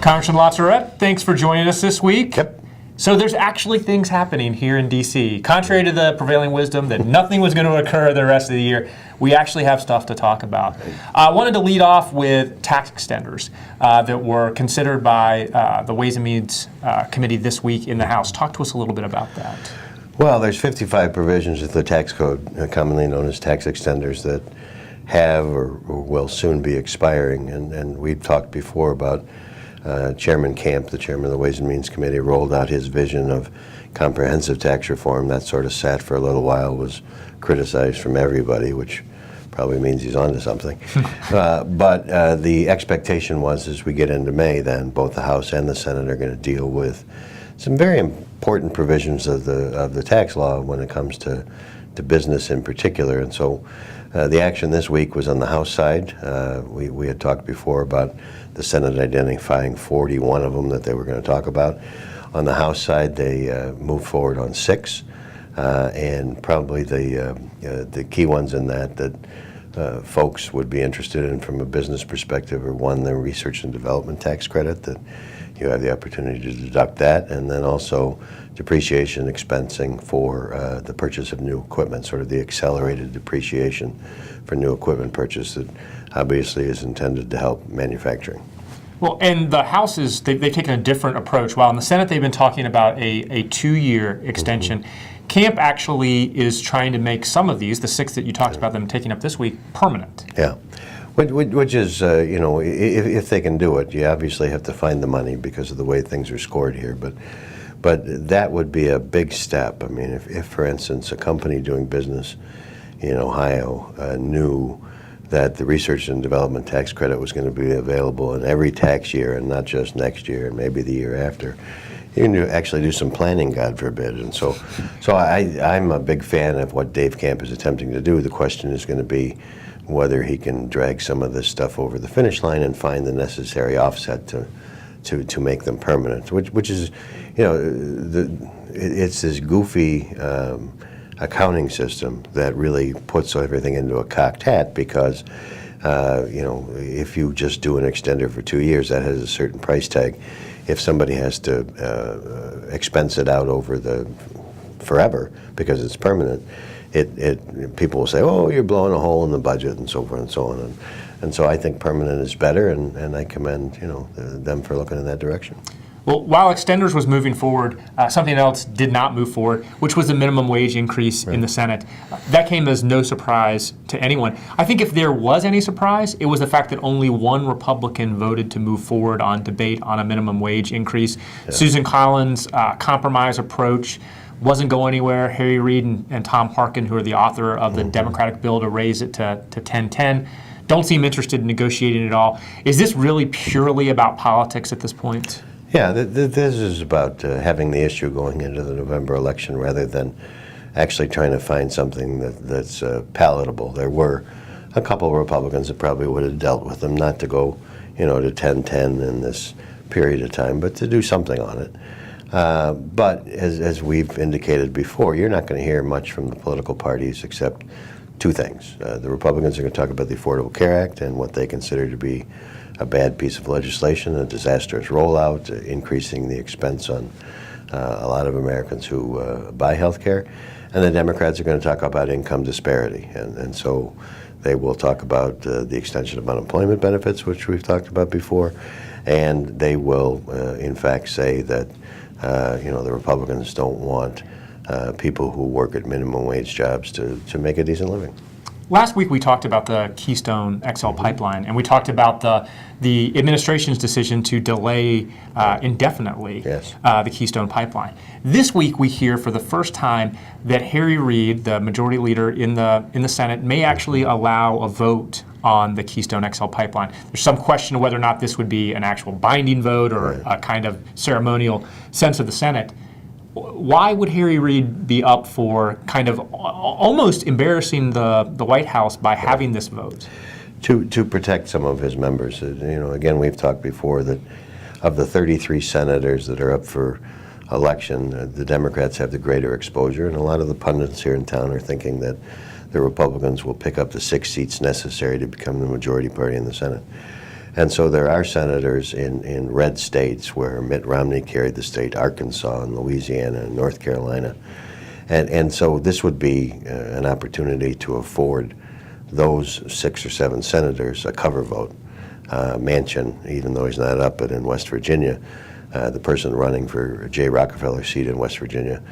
Congressman Lazarette, thanks for joining us this week. Yep. So there's actually things happening here in D.C. Contrary to the prevailing wisdom that nothing was going to occur the rest of the year, we actually have stuff to talk about. I wanted to lead off with tax extenders that were considered by the Ways and Means Committee this week in the House. Talk to us a little bit about that. Well, there's 55 provisions of the tax code, commonly known as tax extenders, that have or will soon be expiring. And we've talked before about Chairman Camp, the chairman of the Ways and Means Committee, rolled out his vision of comprehensive tax reform. That sort of sat for a little while, was criticized from everybody, which probably means he's onto something. But the expectation was, as we get into May, then both the House and the Senate are going to deal with some very important provisions of the tax law when it comes to business in particular. And so the action this week was on the House side. We had talked before about the Senate identifying 41 of them that they were going to talk about. On the House side, they moved forward on 6, and probably the key ones in that folks would be interested in from a business perspective are, one, the research and development tax credit, that you have the opportunity to deduct that, and then also depreciation expensing for the purchase of new equipment, sort of the accelerated depreciation for new equipment purchase that obviously is intended to help manufacturing. Well, and the House they've taken a different approach. While in the Senate they've been talking about a 2-year extension, Camp actually is trying to make some of these, the 6 that you talked about them taking up this week, permanent. Yeah. Which is, if they can do it, you obviously have to find the money because of the way things are scored here. But that would be a big step. I mean, if for instance, a company doing business in Ohio knew that the research and development tax credit was going to be available in every tax year and not just next year and maybe the year after, you can actually do some planning, God forbid. And so I'm a big fan of what Dave Camp is attempting to do. The question is going to be whether he can drag some of this stuff over the finish line and find the necessary offset to make them permanent, which is, it's this goofy accounting system that really puts everything into a cocked hat because, if you just do an extender for 2 years, that has a certain price tag. If somebody has to expense it out over the forever because it's permanent, people will say, oh, you're blowing a hole in the budget and so forth and so on. And so I think permanent is better, and I commend them for looking in that direction. Well, while extenders was moving forward, something else did not move forward, which was the minimum wage increase in the Senate. That came as no surprise to anyone. I think if there was any surprise, it was the fact that only one Republican voted to move forward on debate on a minimum wage increase. Yeah. Susan Collins' compromise approach wasn't going anywhere. Harry Reid and Tom Harkin, who are the author of the Democratic bill to raise it to 1010, don't seem interested in negotiating at all. Is this really purely about politics at this point? Yeah, this is about having the issue going into the November election rather than actually trying to find something that's palatable. There were a couple of Republicans that probably would have dealt with them, not to go, to 1010 in this period of time, but to do something on it. But as we've indicated before, you're not going to hear much from the political parties except 2 things. The Republicans are going to talk about the Affordable Care Act and what they consider to be a bad piece of legislation, a disastrous rollout, increasing the expense on a lot of Americans who buy health care. And the Democrats are going to talk about income disparity. And so they will talk about the extension of unemployment benefits, which we've talked about before. And they will, in fact, say that, the Republicans don't want people who work at minimum wage jobs to make a decent living. Last week we talked about the Keystone XL pipeline, and we talked about the administration's decision to delay indefinitely the Keystone pipeline. This week we hear for the first time that Harry Reid, the majority leader in the Senate, may actually allow a vote on the Keystone XL pipeline. There's some question of whether or not this would be an actual binding vote or a kind of ceremonial sense of the Senate. Why would Harry Reid be up for kind of almost embarrassing the White House by having this vote? To protect some of his members. Again, we've talked before that of the 33 senators that are up for election, the Democrats have the greater exposure, and a lot of the pundits here in town are thinking that the Republicans will pick up the 6 seats necessary to become the majority party in the Senate. And so there are senators in red states where Mitt Romney carried the state, Arkansas and Louisiana and North Carolina. And so this would be an opportunity to afford those 6 or 7 senators a cover vote. Manchin, even though he's not up, but in West Virginia, the person running for Jay Rockefeller's seat in West Virginia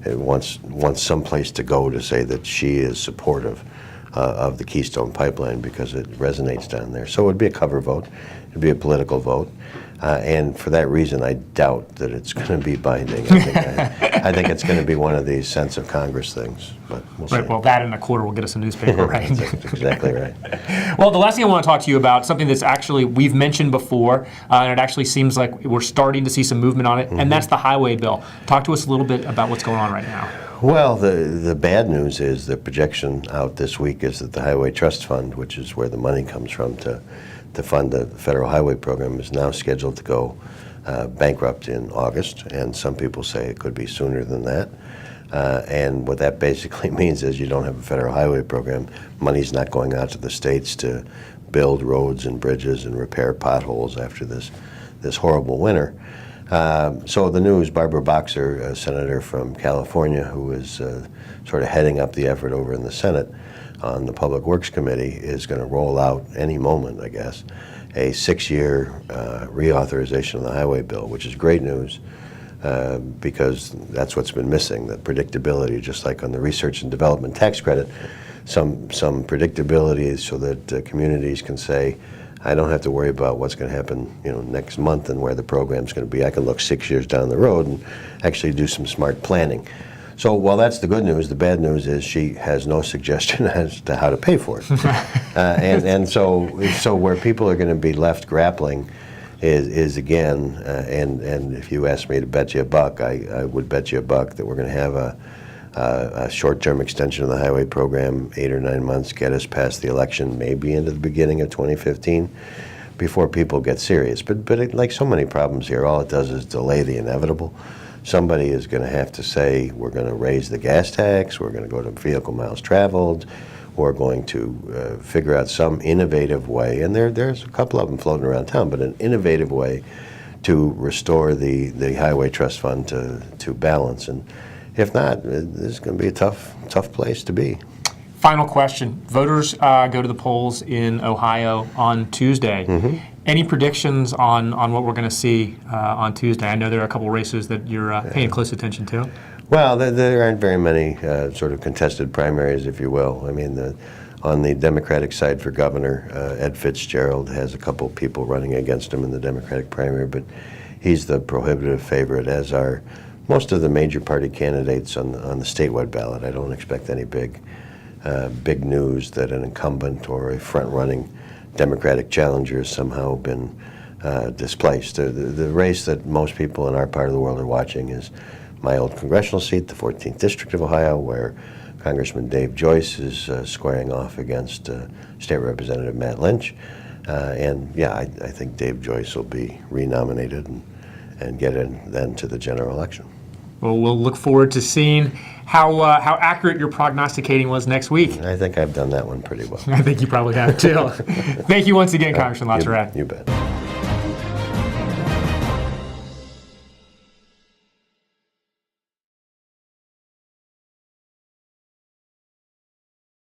wants some place to go to say that she is supportive of the Keystone Pipeline because it resonates down there. So it would be a cover vote. It would be a political vote. And for that reason, I doubt that it's going to be binding. I think it's going to be one of these sense of Congress things, but we'll see. Right, well, that in a quarter will get us a newspaper, right? That's exactly right. Well, the last thing I want to talk to you about, something that's actually we've mentioned before, and it actually seems like we're starting to see some movement on it, and that's the highway bill. Talk to us a little bit about what's going on right now. Well, the bad news is the projection out this week is that the Highway Trust Fund, which is where the money comes from to fund the federal highway program, is now scheduled to go bankrupt in August, and some people say it could be sooner than that. And what that basically means is you don't have a federal highway program. Money's not going out to the states to build roads and bridges and repair potholes after this horrible winter. So the news, Barbara Boxer, a senator from California who is sort of heading up the effort over in the Senate on the Public Works Committee, is going to roll out any moment, I guess, a 6-year reauthorization of the highway bill, which is great news because that's what's been missing, the predictability, just like on the research and development tax credit, some predictability so that communities can say, I don't have to worry about what's going to happen, next month and where the program's going to be. I can look 6 years down the road and actually do some smart planning. So while that's the good news, the bad news is she has no suggestion as to how to pay for it. and so where people are going to be left grappling is again, and if you asked me to bet you a buck, I would bet you a buck that we're going to have a short-term extension of the highway program, 8 or 9 months, get us past the election, maybe into the beginning of 2015, before people get serious. But like so many problems here, all it does is delay the inevitable. Somebody is going to have to say, we're going to raise the gas tax, we're going to go to vehicle miles traveled, we're going to figure out some innovative way, and there's a couple of them floating around town, but an innovative way to restore the Highway Trust Fund to balance. And if not, this is going to be a tough place to be. Final question. Voters go to the polls in Ohio on Tuesday. Any predictions on what we're going to see on Tuesday? I know there are a couple races that you're paying close attention to. Well, there aren't very many sort of contested primaries, if you will. I mean, on the Democratic side for governor, Ed Fitzgerald has a couple people running against him in the Democratic primary, but he's the prohibitive favorite, as are most of the major party candidates on the statewide ballot. I don't expect any big news that an incumbent or a front-running Democratic challenger has somehow been displaced. The race that most people in our part of the world are watching is my old congressional seat, the 14th District of Ohio, where Congressman Dave Joyce is squaring off against State Representative Matt Lynch. And yeah, I think Dave Joyce will be renominated and get in then to the general election. Well, we'll look forward to seeing how accurate your prognosticating was next week. I think I've done that one pretty well. I think you probably have too. Thank you once again, Congressman LaTourette. You bet.